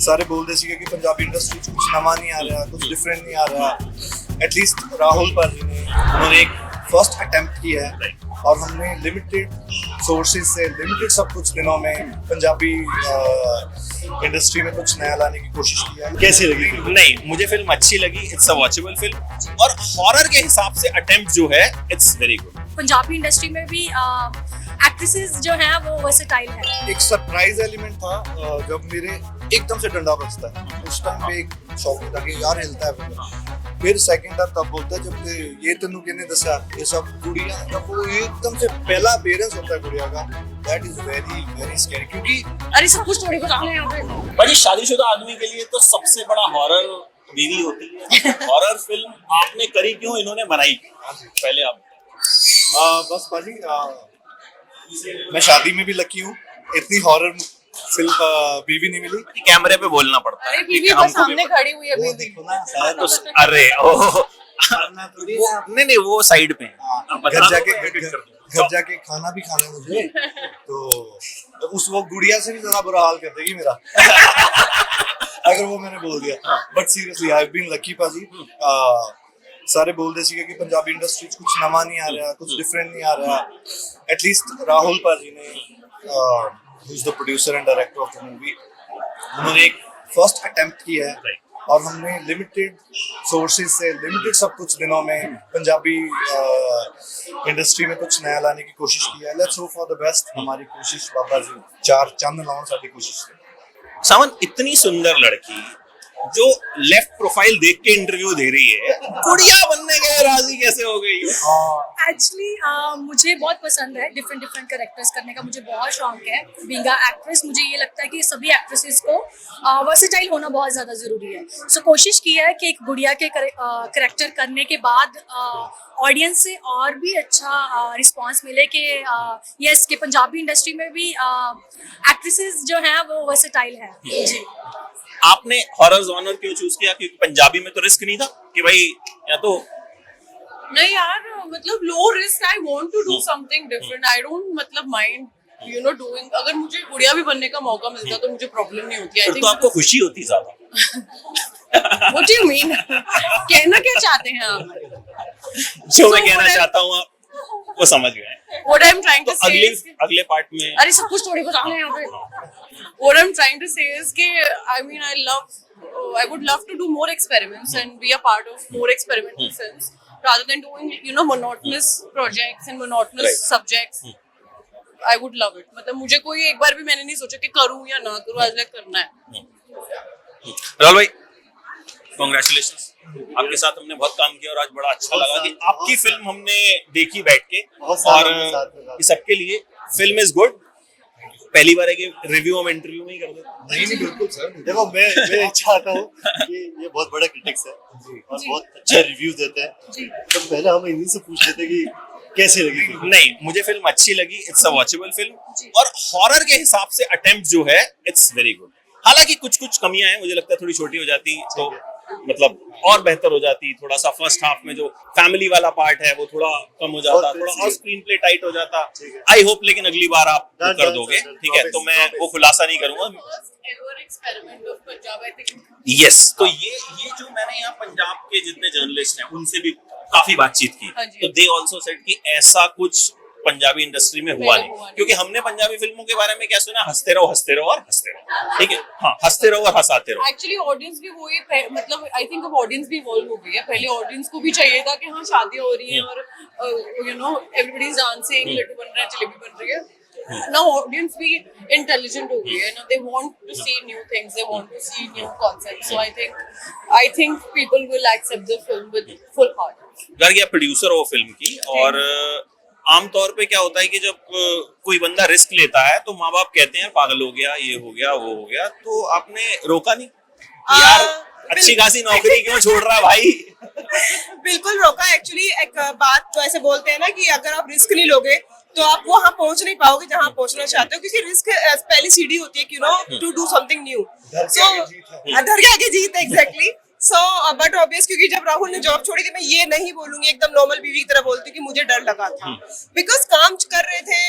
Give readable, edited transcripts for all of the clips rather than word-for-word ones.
ਸਾਰੇ ਬੋਲਦੇ ਸੀਗੇ ਕਿ ਪੰਜਾਬੀ इंडस्ट्री ਚ कुछ नवा नहीं आ रहा, कुछ डिफरेंट नहीं आ रहा। एटलीस्ट राहुल पाजी ने उन्होंने एक फर्स्ट अटेम्प्ट किया है और हमने लिमिटेड सोर्सेज से लिमिटेड सब कुछ दिनों में पंजाबी इंडस्ट्री में कुछ नया लाने की कोशिश की है। कैसी लगी? नहीं, मुझे फिल्म अच्छी लगी। इट्स अ वॉचेबल फिल्म और हॉरर के हिसाब से अटेम्प्ट जो है it's very good. Punjabi industry में भी एक्ट्रेसेस जो हैं वो वर्सेटाइल है। एक सरप्राइज एलिमेंट था जब मेरे एकदम से डंडा बजता है, उस टाइम पे एक शॉक था कि यार हिलता है बंदा। फिर सेकंड टाइम तब बोलता है जब ये तेनू किसने दसा ये सब गुड़िया जब वो एकदम से पहला पेरेंट्स होता है गुड़िया का, that is very very scary. क्योंकि अरे सब कुछ थोड़ी बताना है यहाँ पे। भाई शुदाशुदा आदमी के लिए तो सबसे बड़ा हॉरर बीवी होती है। हॉरर फिल्म आपने करी क्यों, इन्होंने बनाई, पहले आप बस पाजी मैं शादी में भी लकी हूँ, इतनी हॉरर फिल्म बीवी नहीं मिली। कैमरे पे बोलना पड़ता है। अरे बीवी तो सामने खड़ी हुई है वो बीवी। देखो ना शायद तो अरे नहीं वो साइड पे घर जाके खाना भी खाना है मुझे, तो उस वो गुड़िया से भी ज्यादा बुरा हाल कर देगी मेरा अगर वो मैंने बोल दिया। But seriously I have been lucky पाजी। सारे बोलते सीगे कि पंजाबी इंडस्ट्री ਚ कुछ नवा नहीं आ रहा, कुछ डिफरेंट नहीं आ रहा। एटलीस्ट राहुल पाजी ने who is the producer and director of the movie, उन्होंने एक फर्स्ट अटेम्प्ट किया है और हमने लिमिटेड सोर्सेज से लिमिटेड सब कुछ दिनों में पंजाबी इंडस्ट्री में कुछ नया लाने की कोशिश की है। Let's hope for the best. हमारी कोशिश बाबा जी चार चंद लाउन साडी कोशिश है। सावन इतनी सुंदर लड़की जो लेफ्ट प्रोफाइल देख के इंटरव्यू दे रही है, गुड़िया बनने के राजी कैसे हो गई? एक्चुअली मुझे बहुत पसंद है डिफरेंट कैरेक्टर्स करने का, मुझे बहुत शौक है। बीइंग अ एक्ट्रेस मुझे ये लगता है कि सभी एक्ट्रेसेस को वर्सेटाइल होना बहुत ज़्यादा ज़रूरी है। सो कोशिश की है कि एक गुड़िया के कैरेक्टर करने के बाद ऑडियंस से और भी अच्छा रिस्पांस मिले कि यस कि पंजाबी इंडस्ट्री में भी एक्ट्रेसेस जो हैं वो वर्सेटाइल है। जी आपने हॉरर जॉनर क्यों चूज किया? क्योंकि पंजाबी में तो रिस्क नहीं था कि भाई या तो नहीं यार, मतलब low risk. I want to do something different. I don't मतलब माइंड डूइंग। अगर मुझे गुड़िया भी बनने का मौका मिलता तो मुझे प्रॉब्लम नहीं होती। आई थिंक तो आपको खुशी होती ज्यादा। What do you mean? कहना क्या चाहते हैं आप? जो मैं कहना चाहता हूँ आप वो समझ गए। What I'm trying to say is अगले पार्ट में अरे सब कुछ थोड़ी बताना है यहाँ पे। what I'm trying to say is कि I mean I would love to do more experiments and be a part of more experimental films rather than doing monotonous projects and monotonous subjects. I would love it. मतलब मुझे कोई एक बार भी मैंने नहीं सोचा कि करूँ या ना करूँ, आज करना है। राहुल भाई कांग्रेचुलेशंस, आपके साथ हमने बहुत काम किया और आज बड़ा अच्छा लगा कि आपकी फिल्म हमने देखी बैठ के। और इस सबके लिए फिल्म इज गुड। पहली बार है कि रिव्यू हम इंटरव्यू में ही कर देते। नहीं बिल्कुल सर। देखो मैं चाहता हूँ कि ये बहुत बड़ा क्रिटिक्स है और बहुत अच्छा रिव्यू देते हैं, तो पहले हम इन्हीं से पूछ लेते कि कैसी लगी फिल्म। नहीं, मुझे फिल्म अच्छी लगी। इट्स अ वॉचेबल फिल्म और हॉरर के हिसाब से अटेम्प्ट जो है इट्स वेरी गुड। हालांकि कुछ कमियां हैं, मुझे लगता है थोड़ी छोटी हो जाती तो मतलब और बेहतर हो जाती। थोड़ा सा फर्स्ट हाफ में जो फैमिली वाला पार्ट है वो थोड़ा कम हो जाता, थोड़ा और स्क्रीन प्ले टाइट हो जाता। आई होप लेकिन अगली बार आप कर दोगे, ठीक है? तो मैं वो खुलासा नहीं करूंगा। यस, तो ये जो मैंने यहाँ पंजाब के जितने जर्नलिस्ट हैं उनसे भी काफी बातचीत की, तो दे ऑल्सो सेड कि ऐसा कुछ पंजाबी इंडस्ट्री में हुआ नहीं। क्योंकि हमने पंजाबी फिल्मों के बारे में क्या सुना, हंसते रहो और हंसते रहो, ठीक है? हाँ, हंसते रहो और हंसाते रहो। एक्चुअली ऑडियंस भी वही, मतलब आई थिंक अब ऑडियंस भी इवॉल्व हो गई है। पहले ऑडियंस को भी चाहिए था कि हाँ शादियां हो रही हैं और एवरीबॉडी इज डांसिंग, लड्डू बन रहा है, जलेबी बन रही है। नाउ ऑडियंस भी इंटेलिजेंट हो गई है ना, they want to see new things, they want to see new concepts. So I think people will accept the film with full heart. यार ये प्रोड्यूसर हो फिल्म की, और आमतौर पे क्या होता है कि जब कोई बंदा रिस्क लेता है तो माँ बाप कहते हैं पागल हो गया, ये हो गया, वो हो गया। तो आपने रोका नहीं यार, अच्छी खासी नौकरी क्यों छोड़ रहा है भाई? बिल्कुल रोका। एक्चुअली एक बात तो ऐसे बोलते हैं ना कि अगर आप रिस्क नहीं लोगे तो आप वहाँ पहुँच नहीं पाओगे जहाँ पहुँचना चाहते हो, क्योंकि रिस्क पहली सीढ़ी होती है कि टू डू समथिंग न्यू। सो डर के आगे जीत, एग्जैक्टली। सो बट ऑब्वियस, क्योंकि जब राहुल ने जॉब छोड़ी थी, मैं ये नहीं बोलूंगी एकदम नॉर्मल बीवी की तरह बोलती कि मुझे डर लगा था, बिकॉज काम कर रहे थे,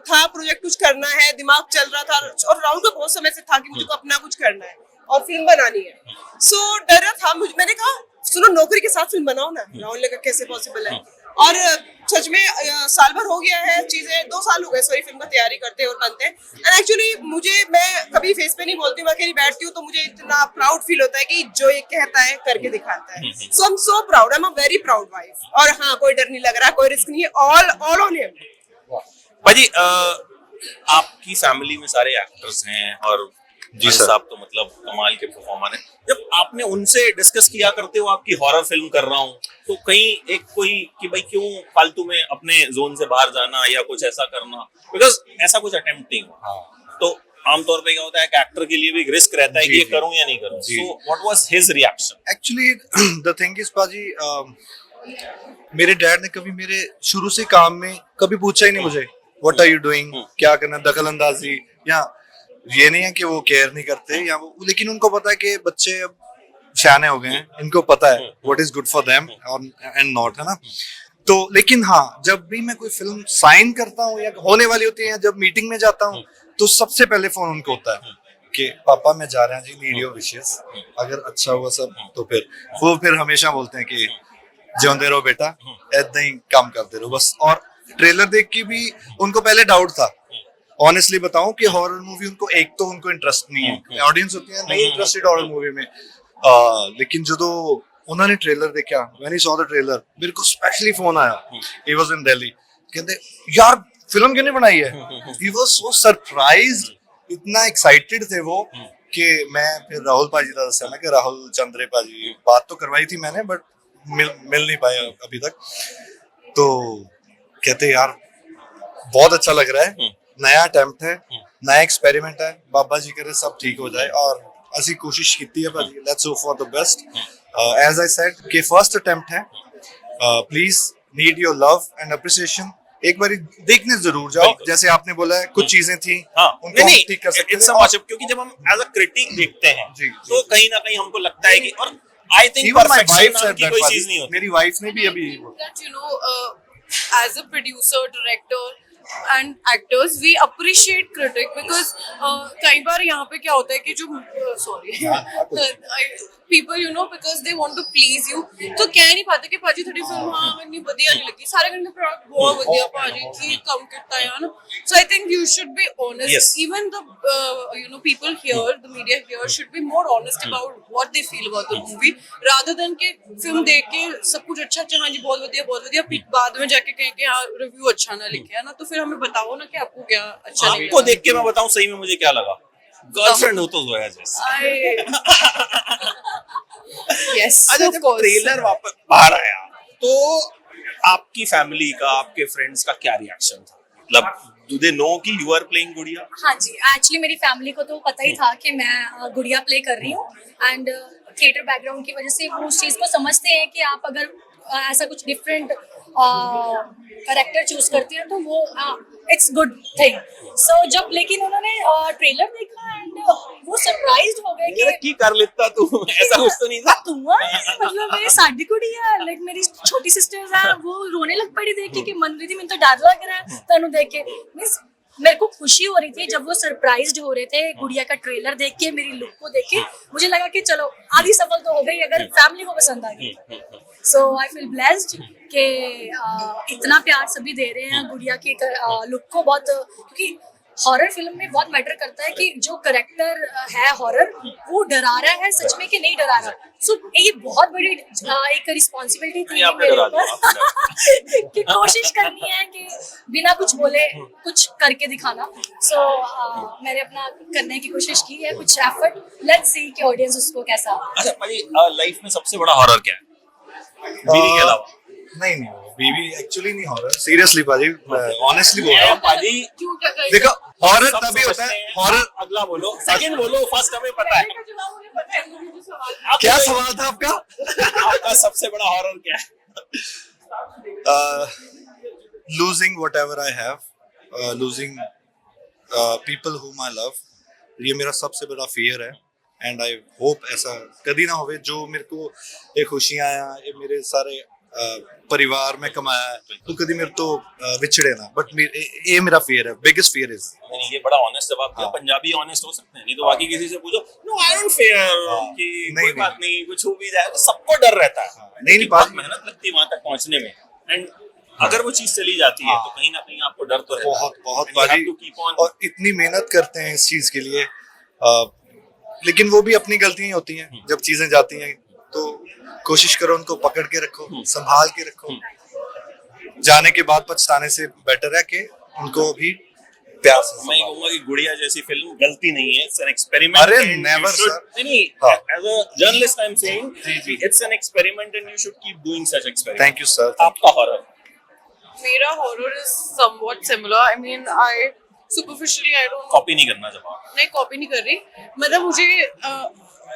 था प्रोजेक्ट कुछ करना है, दिमाग चल रहा था, और राहुल को बहुत समय से था कि मुझे को अपना कुछ करना है। और फिल्म बनानी है। सो डर था मैंने कहा सुनो नौकरी के साथ फिल्म बनाओ ना। राहुल ने कहा कैसे पॉसिबल है, और सच में साल भर हो गया है, चीजें 2 साल हो गए सॉरी फिल्म का तैयारी करते और बनते हैं। एंड एक्चुअली मैं कभी फेस पे नहीं बोलती हूँ, मैं अकेली बैठती हूँ तो मुझे इतना प्राउड फील होता है कि जो ये कहता है करके दिखाता है। So I am so proud, I am a very proud wife. और हाँ, कोई डर नहीं लग रहा, कोई रिस्क नहीं है, ऑल ऑन हिम। भाजी आपकी फैमिली में सारे एक्टर्स हैं और जी साहब तो मतलब कमाल के परफॉर्मर हैं। जब आपने उनसे डिस्कस किया करते हो आपकी हॉरर फिल्म कर रहा हूँ, तो कहीं एक कोई कि भाई क्यों फालतू में अपने जोन से बाहर जाना या कुछ ऐसा करना, बिकॉज ऐसा कुछ अटेम्प्ट नहीं हुआ। तो आमतौर पे क्या होता है कि एक्टर के लिए भी एक रिस्क रहता है कि ये करूं या नहीं करूं। So what was his reaction? Actually the thing is पाजी, मेरे डैड ने कभी मेरे शुरू से काम में कभी पूछा ही नहीं मुझे व्हाट आर यू डूइंग, क्या करना, दखल अंदाजी, या ये नहीं है कि वो केयर नहीं करते या वो, लेकिन उनको पता है कि बच्चे अब शाने हो गए हैं, इनको पता है what is good for them and not, है ना। तो लेकिन हाँ, जब भी मैं कोई फिल्म साइन करता हूँ या होने वाली होती है या जब मीटिंग में जाता हूँ तो सबसे पहले फोन उनको होता है कि पापा मैं जा रहा हूँ जी, नीड योर विशेस, अगर अच्छा हुआ सब तो फिर हमेशा बोलते हैं कि जिਉਂਦੇ रहो बेटा, ऐदा ही काम करते रहो बस। और ट्रेलर देख के भी उनको पहले डाउट था, ऑनेस्टली बताऊं कि हॉरर मूवी उनको उनको इंटरेस्ट नहीं है, ऑडियंस होती है नहीं इंटरेस्टेड हॉरर मूवी में, लेकिन जो उन्होंने ट्रेलर देखा, when he saw the trailer, मेरे को स्पेशली फोन आया, ही वाज इन दिल्ली, कहते यार फिल्म किसने बनाई है, ही वाज सो सरप्राइज्ड, इतना एक्साइटेड थे वो कि मैं फिर राहुल पाजी का दसा ना कि राहुल चंद्रे पाजी, बात तो करवाई थी मैंने बट मिल नहीं पाया अभी तक। तो कहते यार बहुत अच्छा लग रहा है, नया अटेम्प्ट है, नया एक्सपेरिमेंट है, बाबा जी करे सब ठीक हो जाए और ਅਸੀਂ कोशिश की है भाजी, let's hope for the best. As I said कि फर्स्ट अटेम्प्ट है, please need your love and appreciation, एक बार देखने जरूर जाओ, जैसे आपने बोला है कुछ चीजें थी उनको हम ठीक कर सकते हैं, क्योंकि जब हम एज अ क्रिटिक देखते हैं जी, तो कहीं ना कहीं हमको लगता है कि, और I think Even my wife perfection said की that, कोई भाजी, चीज नहीं होती। मेरी वाइफ ने भी अभी that you know as a producer director and actors we appreciate critic because कई बार यहाँ पे क्या होता है कि जो people you know because they want to please you तो कह नहीं पाते कि भाजी थोड़ी फिल्म हाँ इतनी बढ़िया नहीं लगी, सारे कहते प्रोडक्ट बहुत बढ़िया भाजी की कम कितना है ना। So I think you should be honest. Yes. Even the you know people here, the media here should be more honest about what they feel about the movie rather than कि film देख के सब कुछ अच्छा अच्छा हाँ जी बहुत बढ़िया बाद में जाके कहें कि हाँ रिव्यू अच्छा ना लिखे है ना, तो फिर हमें बताओ ना कि आपको क्या अच्छा लगा। आपको देख के मैं बताऊं सही में मुझे क्या लगा, गर्लफ्रेंड हो तो जोया जैसे। Yes, अच्छा of जब course. ट्रेलर वापस बाहर आया तो आपकी फैमिली का, आपके फ्रेंड्स का क्या रिएक्शन था, मतलब do they know कि you are playing गुड़िया? हाँ जी, एक्चुअली मेरी फैमिली को तो पता ही था कि मैं गुड़िया प्ले कर रही हूँ एंड थिएटर बैकग्राउंड की वजह से वो उस चीज़ को समझते हैं कि आप अगर ऐसा कुछ डिफरेंट करेक्टर चूज करते हैं तो वो इट्स गुड थिंग। सो जब लेकिन उन्होंने ट्रेलर देखा एंड वो सरप्राइज्ड हो गए ये कि की कर लेता तू, ऐसा कुछ तो नहीं था। मतलब मेरी साडी कुड़ी है, लाइक मेरी छोटी सिस्टर्स है, वो रोने लग पड़ी देख के कि मन रही थी मैंने तो डर लग रहा है तनु देख के। मींस मेरे को खुशी हो रही थी जब वो सरप्राइज्ड हो रहे थे गुड़िया का ट्रेलर देख के, मेरी लुक को देख के मुझे लगा कि चलो आधी सफल तो हो गई अगर फैमिली को पसंद आ गई। सो आई फील ब्लेस्ड कि इतना प्यार सभी दे रहे हैं गुड़िया की लुक को बहुत, क्योंकि हॉरर फिल्म में बहुत मैटर करता है कि जो करेक्टर है हॉरर वो डरा रहा है सच में कि नहीं डरा रहा। सो ये बहुत बड़ी एक रिस्पॉन्सिबिलिटी थी मेरे ऊपर कि कोशिश करनी है कि बिना कुछ बोले कुछ करके दिखाना। सो मैंने अपना करने की कोशिश की है, कुछ एफर्ट, लेट्स सी कि ऑडियंस उसको कैसा। अच्छा भाई, लाइफ में सबसे बड़ा हॉरर क्या है बीवी के अलावा? नहीं बीवी एक्चुअली नहीं हॉरर, सीरियसली पाजी, ऑनेस्टली बोल रहा हूँ पाजी। देखो हॉरर तभी होता है, हॉरर अगला बोलो, सेकंड बोलो, फर्स्ट हमें पता है। क्या सवाल था आपका? आपका सबसे बड़ा हॉरर क्या है? Losing whatever I have, losing people whom I love, ये मेरा सबसे बड़ा फियर है एंड आई होप ऐसा कभी ना होवे। जो मेरे को ये खुशियाँ ये मेरे सारे परिवार में कमाया है, तो कभी मेरे तो विछड़े ना, बट ये मेरा फियर है, बिगेस्ट फियर इज। नहीं, ये बड़ा ऑनेस्ट जवाब दिया। हाँ। पंजाबी ऑनेस्ट हो सकते हैं, नहीं तो बाकी किसी से पूछो, नो आई डोंट फेयर कि नहीं, कोई बात नहीं, कुछ हो भी जाए, तो सबको डर रहता है। नहीं, क्योंकि बहुत मेहनत लगती है वहां तक पहुंचने में, एंड अगर वो चीज चली जाती है तो कहीं ना कहीं आपको डर तो रहता है। बहुत बहुत And you have भारी, to keep on- और इतनी मेहनत करते हैं इस चीज के लिए, लेकिन वो भी अपनी गलतियां होती हैं जब चीजें जाती हैं, तो कोशिश करो उनको पकड़ के रखो, संभाल के रखो। जाने के बाद पछताने से बेटर है कि उनको भी प्यार से मैं संभालो। कहूंगा कि गुड़िया जैसी फिल्म गलती नहीं है, इट्स एन एक्सपेरिमेंट। अरे, never, sir. नहीं, हाँ। As a journalist I am saying it's an experiment and you should keep doing such experiment. Thank you sir. आपका हॉरर? मेरा horror is somewhat similar. I mean, I superficially I don't copy नहीं करना जवाब। नहीं copy नहीं कर रही, मतलब मुझे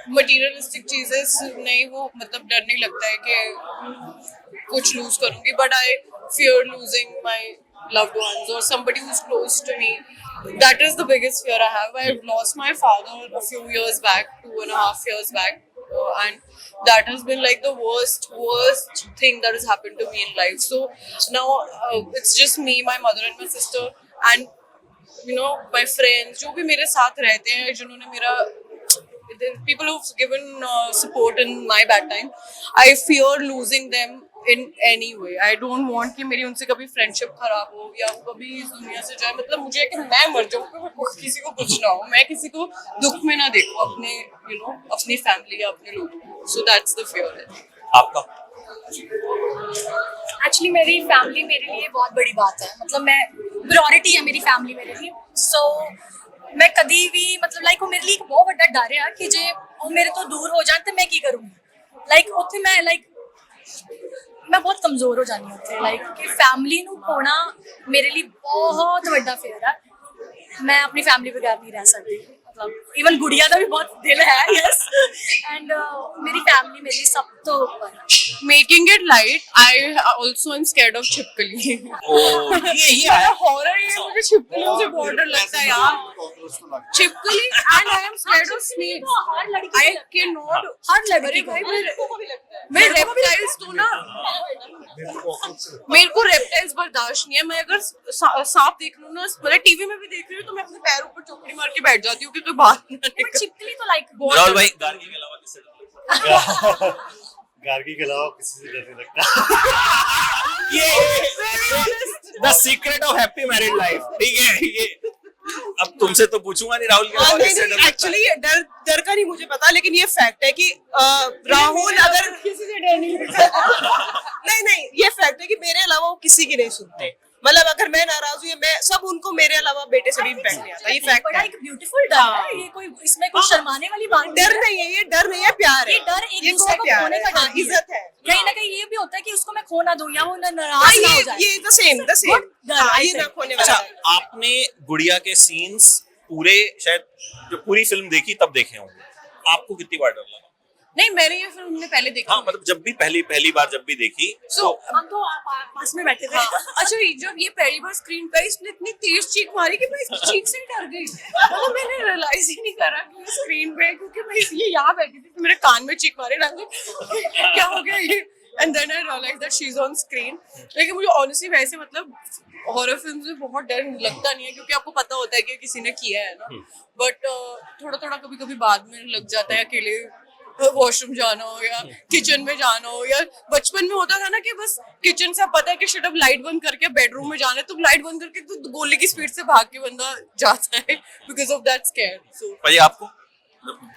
मटीरियलिस्टिक चीजें नहीं, वो मतलब डर नहीं लगता है कि कुछ लूज करूंगी, but I fear losing my loved ones or somebody who's close to me. That is the biggest fear I have. I lost my father a few years back, 2.5 years back, and that has been like the worst thing that has happened to me in life. So now it's just me, my mother and my sister, and you know my friends जो भी मेरे साथ रहते हैं, जिन्होंने मेरा people who've given support in my bad time. I fear losing them in any way. I don't want कि मेरी उनसे कभी friendship खराब हो या वो कभी इस दुनिया से जाए। मतलब मुझे है कि मैं मर जाऊँ, किसी को कुछ ना हो, मैं किसी को दुख में ना देखूं, अपने अपनी फैमिली या अपने लोगों को। So that's the fear. आपका? एक्चुअली मेरी फैमिली मेरे लिए बहुत बड़ी बात है, मतलब मैं प्रायोरिटी है मेरी फैमिली मेरे लिए। सो मैं कभी भी मतलब लाइक वो मेरे लिए एक बहुत बड़ा डर है कि जे वो मेरे तो दूर हो जाए तो मैं की करूँगी, लाइक उत्थे मैं बहुत कमजोर हो जानी उत्थे, लाइक कि फैमिली नू खोना मेरे लिए बहुत बड़ा फेयर है। मैं अपनी फैमिली बगैर नहीं रह सकती, मतलब इवन गुड़िया का भी बहुत दिल है, यस, एंड मेरी फैमिली मेरी सब तो ऊपर है। Making it light, I also am scared of छिपकली। ये आया। हॉरर है, मुझे छिपकलियों से बहुत डर लगता है यार। छिपकली and I am scared of snakes. हर लड़की I cannot. हर लड़की अरे को भाई मैं रेप्टाइल्स तो ना, मेरे को रेप्टाइल्स बर्दाश्त नहीं है। मैं अगर सांप देख लूँ ना, मतलब टीवी में भी देख रही हूँ, तो मैं अपने पैर ऊपर चौकड़ी मार के बैठ जाती हूँ कि कोई बात ना बट निकले। छिपकली तो लाइक राहुल भाई, गार्गी के अलावा किससे डर लगता है? गार्गी के अलावा किसी से डर नहीं लगता। ये the secret of happy married life. ठीक है, ये अब तुमसे तो पूछूंगा नहीं, राहुल के अलावा किससे डर लगता है? एक्चुअली डर का नहीं मुझे पता, लेकिन ये फैक्ट है कि राहुल अगर किसी से डर नहीं लगता। नहीं ये फैक्ट है कि मेरे अलावा वो किसी की नहीं सुनते। मतलब अगर मैं नाराज हुई, मैं सब उनको, मेरे अलावा बेटे से भी इम्पैक्ट नहीं आता। ये फैक्ट बड़ा है। एक ब्यूटीफुल डर है, ये कोई इसमें कोई शर्माने वाली बात डर नहीं है, ये डर नहीं है, प्यार है। ये डर एक ये दूसरे को प्यार खोने है, का डर हाँ, भी है। इज्जत है। कहीं ना कहीं ये भी होता है कि उसको मैं खो ना दूं या वो हाँ, नाराज ना हो जाए। ये द सेम डर, हाँ, I ये ना think। खोने अच्छा, वाला डर। आपने गुड़िया के सीन्स पूरे, शायद जो पूरी फिल्म देखी तब देखे होंगे, आपको कितनी बार डर लगा? नहीं, मैंने ये फिल्म हमने पहले देखी। हाँ, मतलब जब भी पहली बार जब भी देखी, So, हम तो पास में बैठे थे। हाँ, अच्छा जब ये पहली बार स्क्रीन पे इसने इतनी तेज चीख मारी कि मैं इसकी चीख से ही डर गई। मतलब मैंने रियलाइज ही नहीं करा कि ये स्क्रीन पे है, क्योंकि मैं इसलिए यहाँ बैठी थी तो मेरे कान में चीख मारे, क्या हो गया ये, and then I realise that she is on screen. लेकिन मुझे ऑनेस्टली वैसे मतलब हॉरर फिल्म में बहुत डर लगता नहीं है, क्योंकि आपको पता होता है कि किसी ने किया है ना, बट थोड़ा कभी बाद में लग जाता है अकेले वॉशरूम जाना हो या किचन में जाना हो, या बचपन में होता था ना कि बस किचन से पता है कि शट अप लाइट बंद करके बेडरूम में जाना है, तो लाइट बंद करके तो गोले की स्पीड से भाग के बंदा जाता है बिकॉज ऑफ दैट स्केयर। सो भाई आपको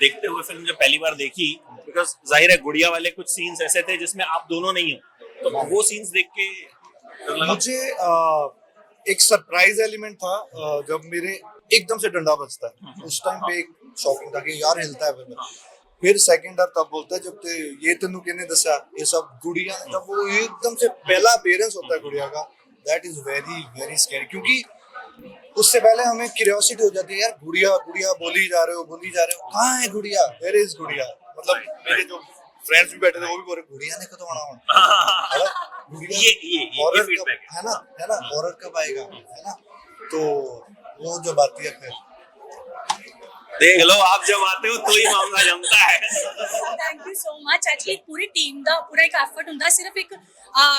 देखते हुए फिल्म जब पहली बार देखी, बिकॉज जाहिर है गुड़िया वाले कुछ सीन्स ऐसे थे जिसमें आप दोनों नहीं हो, तो वो सीन्स देख के डर लगा? मुझे एक सरप्राइज एलिमेंट था जब मेरे एकदम से डंडा बजता है, उस टाइम पे एक शॉकिंग था कि यार हिलता है। फिर सेकंड डर तब बोलता है जब ये तेनू किने दसा ये सब गुड़िया, जब वो एकदम से पहला अपीयरेंस होता है गुड़िया का, that is very very scary. क्योंकि उससे पहले हमें क्यूरियोसिटी हो जाती है, यार गुड़िया गुड़िया बोली जा रहे हो, कहाँ है गुड़िया, वेयर इज गुड़िया। मतलब मेरे जो फ्रेंड्स भी बैठे थे वो भी बोल रहे गुड़िया ने कब आना गुड़िया, ये हॉरर फीडबैक है ना, हॉरर कब आएगा, है ना। तो वो जब आती है फिर देख लो, आप जब आते हो तो ही मामला जमता है। Thank you so much. Actually पूरी टीम ਦਾ ਪੂਰਾ ਇੱਕ ਐਫਰਟ ਹੁੰਦਾ, ਸਿਰਫ ਇੱਕ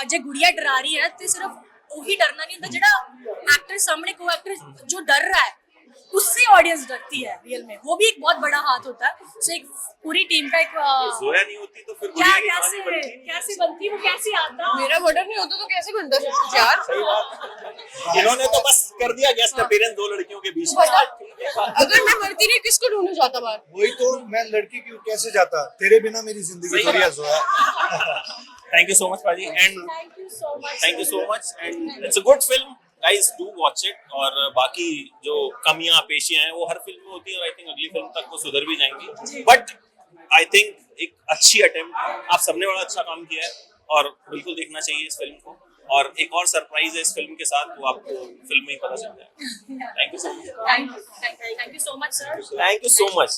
ਜੇ ਗੁੜੀਆ ਡਰਾ ਰਹੀ ਹੈ ਤੇ ਸਿਰਫ ਉਹੀ ਡਰਨਾ नहीं ਹੁੰਦਾ, ਜਿਹੜਾ एक्टर सामने को एक्टर जो डर रहा है उससे ऑडियंस डरती है रियल में, वो भी एक बहुत बड़ा हाथ होता है। सो एक पूरी टीम का एक जोया नहीं होती तो फिर क्या गुड़िया की कहानी बनती। कैसे बनती वो कैसे आता मेरा मर्डर नहीं होता तो कैसे बनता सब कुछ यार? इन्होंने तो बस कर दिया गेस्ट अपीयरेंस दो लड़कियों के बीच में। अगर मैं मरती नहीं किसको ढूंढने जाता बाहर? वही तो, मैं लड़की क्यों कैसे जाता, तेरे बिना मेरी जिंदगी सही थोड़ी बात। अज़ोया। थैंक यू सो मच पाजी, and thank you so much. Thank you so much, and it's a good film guys, do watch it. और बाकी जो कमियां पेशियां हैं वो हर फिल्म में होती है, और आई थिंक अगली फिल्म तक वो सुधर भी जाएंगी। बट आई थिंक एक अच्छी अटेम्प्ट, आप सबने बड़ा अच्छा काम किया है और बिल्कुल देखना चाहिए इस फिल्म को। और एक और सरप्राइज है इस फिल्म के साथ, वो आपको फिल्म में ही पता चल जाएगा। Thank you so much. Thank you so much sir. Thank you so much.